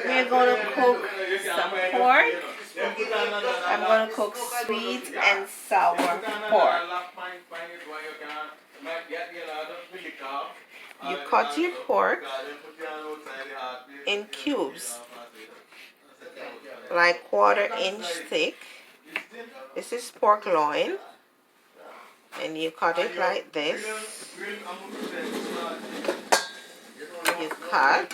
we're going to cook some pork. I'm going to cook sweet and sour pork. You cut your pork in cubes, like 1/4 inch thick. This is pork loin, and you cut it like this. You cut.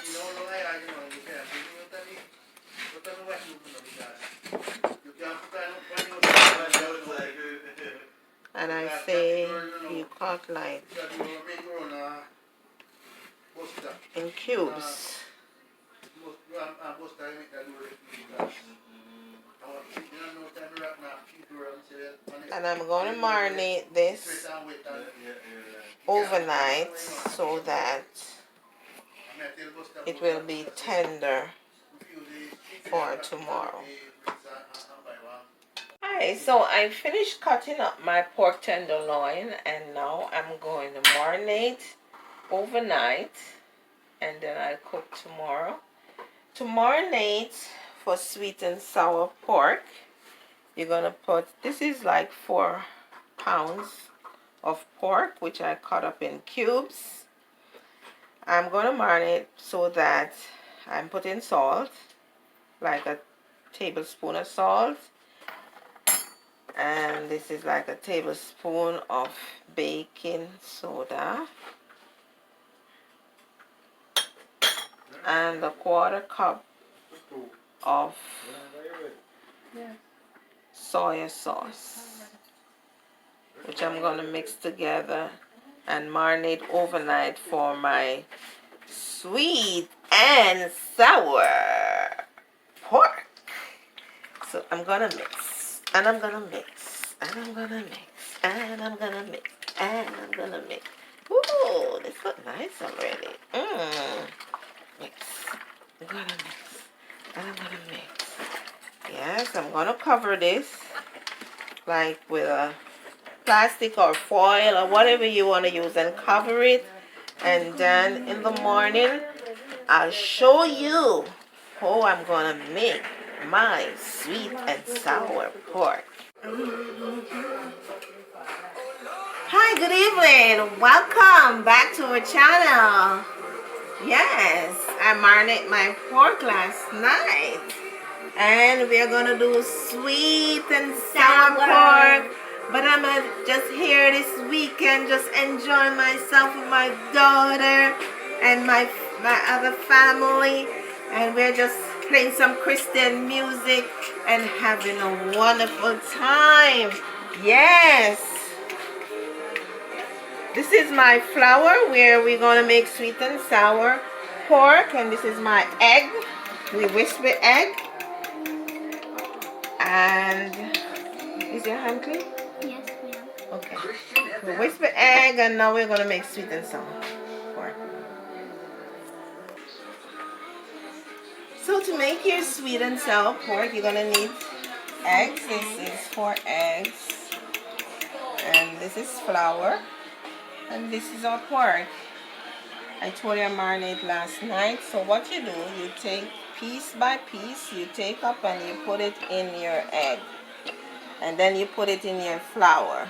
And I say you cut like in cubes. And I'm going to marinate this overnight so that it will be tender for tomorrow. Alright, so I finished cutting up my pork tenderloin, and now I'm going to marinate overnight, and then I cook tomorrow. To marinate for sweet and sour pork, you're going to put, this is like 4 pounds of pork, which I cut up in cubes. I'm going to marinate so that I'm putting salt, like a tablespoon of salt. And this is like a tablespoon of baking soda. And a 1/4 cup of soy sauce, which I'm going to mix together and marinate overnight for my sweet and sour pork. So I'm going to mix, and I'm going to mix, and I'm going to mix, and I'm going to mix, and I'm going to mix. Ooh, this looks nice already. Mix. I'm going to mix, and I'm going to mix. Yes, I'm going to cover this like with a plastic or foil or whatever you want to use, and cover it. And then in the morning, I'll show you how I'm going to make my sweet and sour pork. Hi, good evening. Welcome back to our channel. Yes, I marinated my pork last night, and we're going to do sweet and sour pork. But I'm just here this weekend, just enjoying myself with my daughter and my other family. And we're just playing some Christian music and having a wonderful time. Yes. This is my flour where we're going to make sweet and sour pork. And this is my egg. We whisk the egg. And is your hand clean? Yes, ma'am. Okay. We whisk the egg, and now we're going to make sweet and sour pork. So to make your sweet and sour pork, you're going to need eggs. This is 4 eggs. And this is flour. And this is our pork. I told you I marinated last night. So what you do, you take piece by piece, you take up and you put it in your egg. And then you put it in your flour.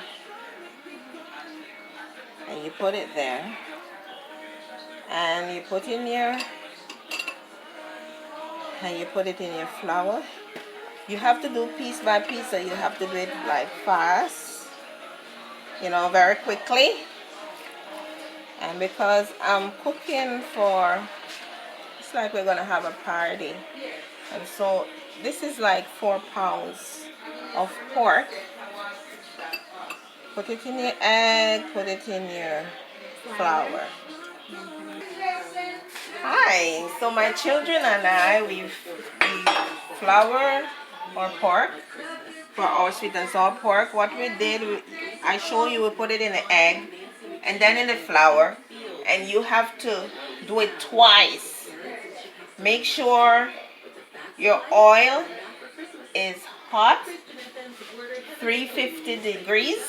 And you put it there. And you put in your, and you put it in your flour. You have to do piece by piece, so you have to do it like fast, you know, very quickly. And because I'm cooking for, it's like we're gonna have a party, and so this is like 4 pounds of pork. Put it in your egg, put it in your flour. Hi, so my children and I, we flour our pork for our sweet and sour pork. What we did, I show you, we put it in the egg and then in the flour, and you have to do it twice. Make sure your oil is hot, 350 degrees,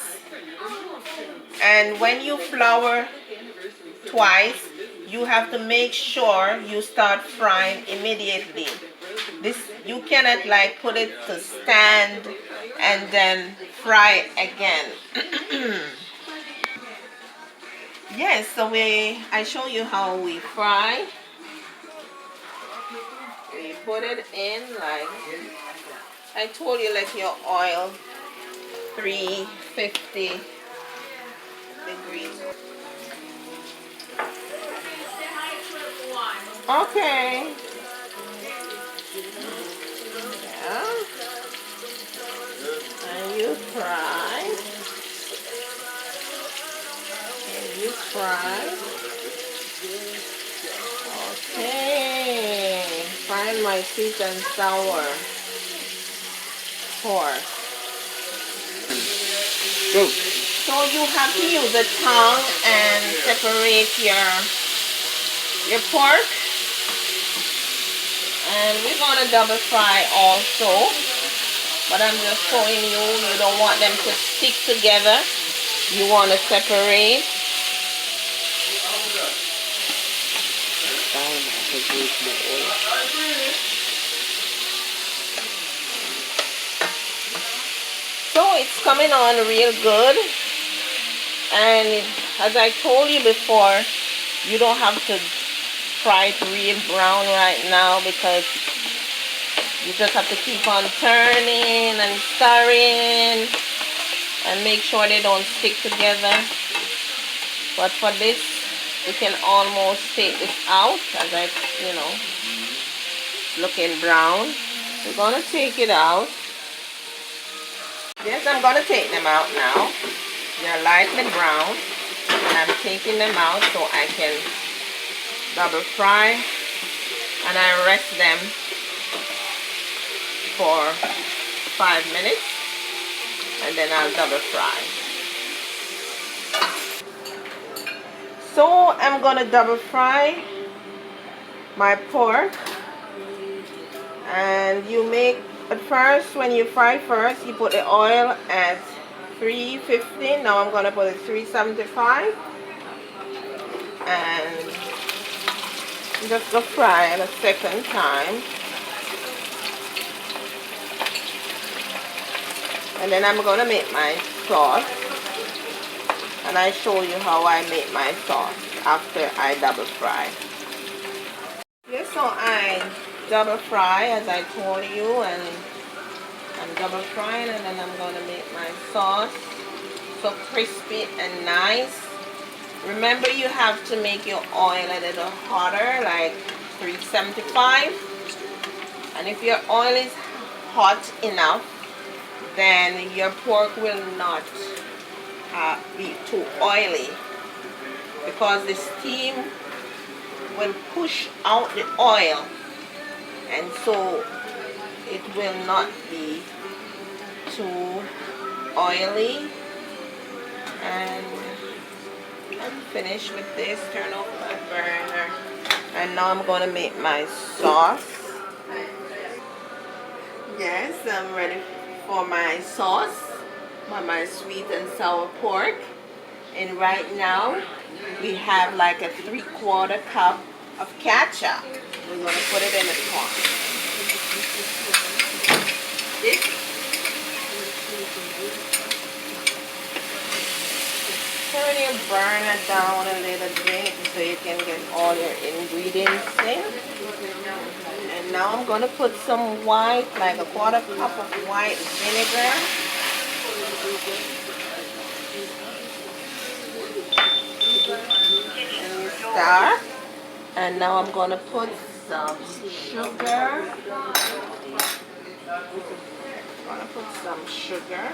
and when you flour twice, you have to make sure you start frying immediately. This, you cannot like put it to stand and then fry again. Yes, so I show you how we fry. We put it in like I told you, let your oil 350 degrees. Okay. Yeah. And you fry. And you fry. Okay. Find my sweet and sour pork. So you have to use a tongue and separate your pork. And we're gonna double fry also. But I'm just showing you, you don't want them to stick together. You want to separate. So it's coming on real good. And as I told you before, you don't have to fry it real brown right now because you just have to keep on turning and stirring and make sure they don't stick together. But for this, you can almost take this out as looking brown. We're gonna take it out. Yes, I'm gonna take them out now. They're lightly brown. And I'm taking them out so I can double fry. And I rest them for 5 minutes. And then I'll double fry. So I'm gonna double fry my pork. And you make, at first, when you fry first, you put the oil at 350. Now I'm gonna put it 375. And just go fry it a second time. And then I'm gonna make my sauce. And I show you how I make my sauce after I double fry. Yes, so I double fry as I told you, and I'm double frying, and then I'm gonna make my sauce so crispy and nice. Remember, you have to make your oil a little hotter, like 375. And if your oil is hot enough, then your pork will not be too oily, because the steam will push out the oil, and so it will not be too oily. And I'm finished with this. Turn off my burner, and now I'm going to make my sauce. Yes, I'm ready for my sauce, for my sweet and sour pork. And right now we have like a 3/4 cup of ketchup. We're going to put it in the pot. Turn your burner down a little bit so you can get all your ingredients in. And now I'm going to put some white, like a 1/4 cup of white vinegar. And you stir. And now I'm going to put some sugar. I'm going to put some sugar.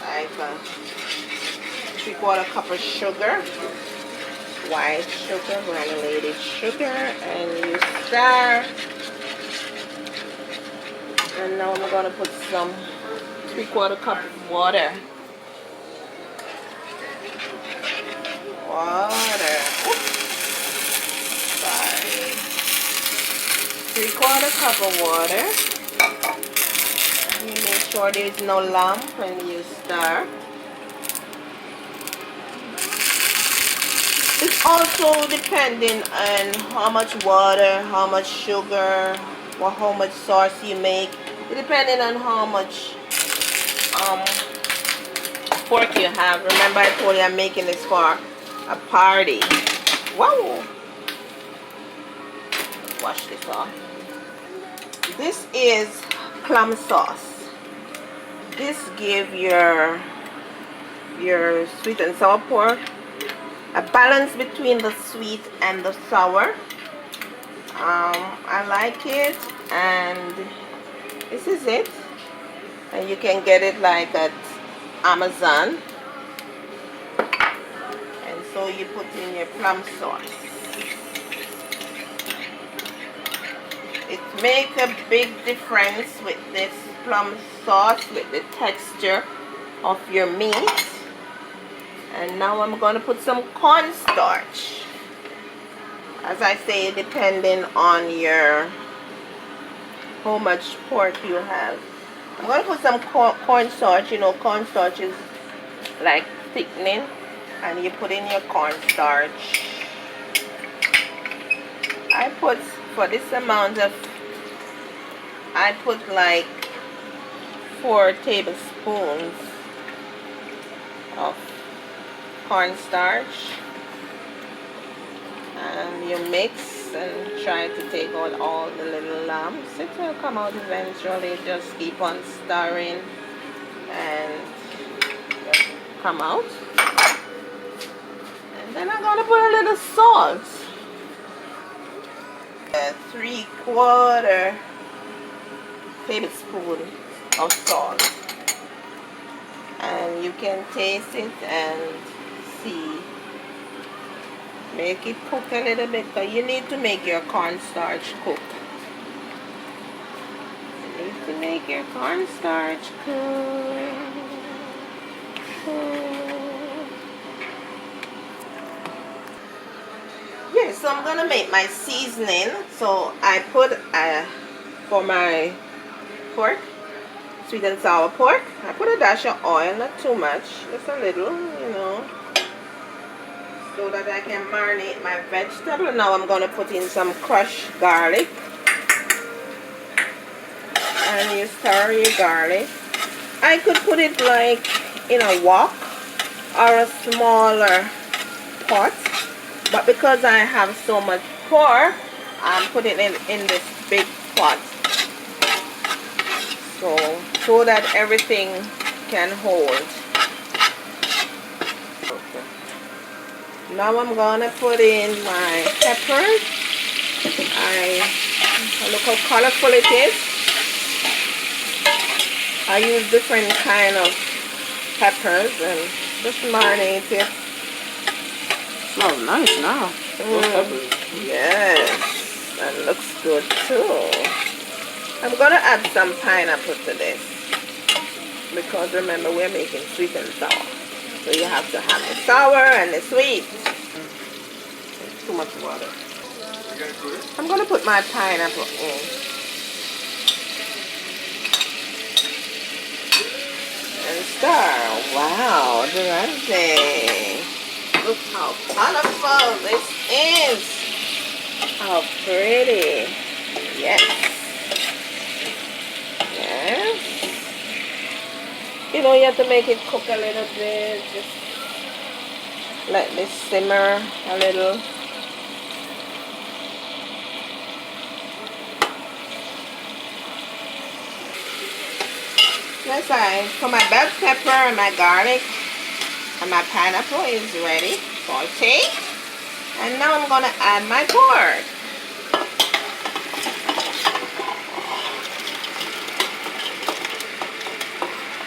Like a 3/4 cup of sugar. White sugar, granulated sugar. And you stir. And now I'm going to put some 3/4 cup of water. Water. Sorry. 3/4 cup of water. You make sure there's no lump when you stir. It's Also depending on how much water, how much sugar, or how much sauce you make, depending on how much um, pork you have. Remember I told you I'm making this for a party. Wow! Wash this off. This is plum sauce. This gives your sweet and sour pork a balance between the sweet and the sour. I like it, and this is it. And you can get it like at Amazon. And so you put in your plum sauce. It makes a big difference with this plum sauce, with the texture of your meat. And now I'm going to put some cornstarch. As I say, depending on your how much pork you have. I'm going to put some cornstarch. You know, cornstarch is like thickening. And you put in your cornstarch. I put, for this amount of, I put like 4 tablespoons of cornstarch. And you mix and try to take out all the little lumps. It will come out eventually. Just keep on stirring and just come out. And then I'm going to put a little salt. A 3/4 tablespoon of salt. And you can taste it and see. Make it cook a little bit, but you need to make your cornstarch cook. You need to make your cornstarch cook. Yeah, so I'm gonna make my seasoning. So I put for my pork, sweet and sour pork, I put a dash of oil, not too much, just a little, you know, so that I can marinate my vegetable. Now I'm going to put in some crushed garlic. And you stir your garlic. I could put it like in a wok or a smaller pot. But because I have so much pork, I'm putting it in this big pot. So that everything can hold. Now I'm gonna put in my peppers. Look how colorful it is. I use different kind of peppers and just marinate it. Smells nice now. Yes, and looks good too. I'm gonna add some pineapple to this because remember we're making sweet and sour. So you have to have the sour and the sweet. Too much water. I'm going to put my pineapple in. And stir. Wow, Durante. Look how colorful this is. How pretty. Yes. Yes. You know, you have to make it cook a little bit. Just let this simmer a little. Yes, so my bell pepper and my garlic and my pineapple is ready. Saute. And now I'm going to add my pork.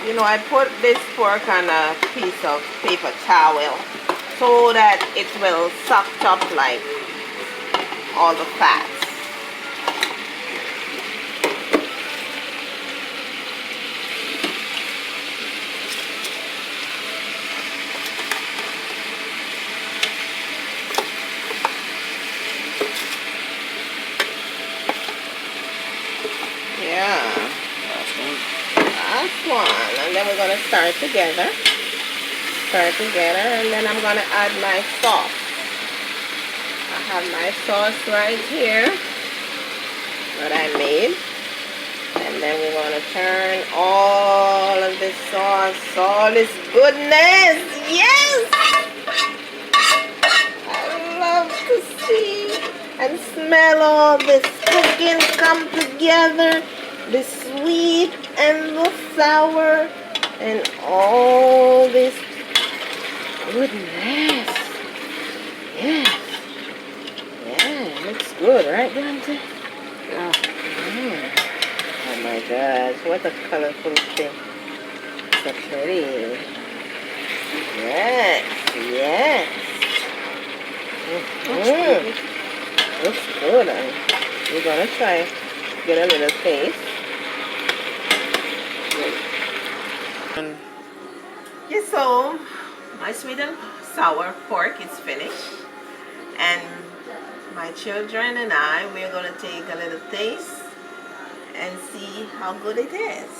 You know, I put this pork on a piece of paper towel so that it will suck up like all the fats. Yeah. Last one. And then we're going to stir together. Stir together. And then I'm going to add my sauce. have my sauce right here that I made. And then we're going to turn all of this sauce, all this goodness. Yes! I love to see and smell all this cooking come together. The sweet and the sour and all this goodness. Yes. Yeah, looks good, right, Dante? Yeah. Oh my gosh, what a colorful thing. So pretty. Yes, yes. Looks good. We're gonna try get a little taste. Yeah, so my sweet and sour pork is finished, and my children and I, we're gonna take a little taste and see how good it is.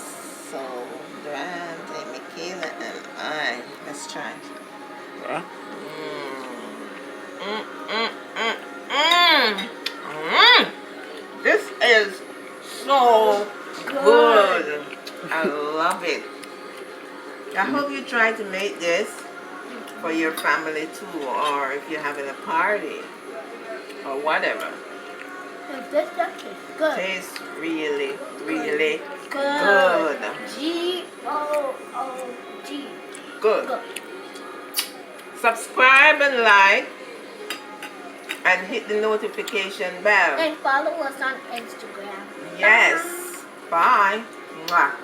So Durante, Michaela, and I, let's try. Yeah. This is so good. I love it. I hope you try to make this for your family too, or if you're having a party or whatever. This stuff is good. Tastes really, really good. G-O-O-G. Good. Good. Subscribe and like and hit the notification bell. And follow us on Instagram. Yes. Bye. Mwah.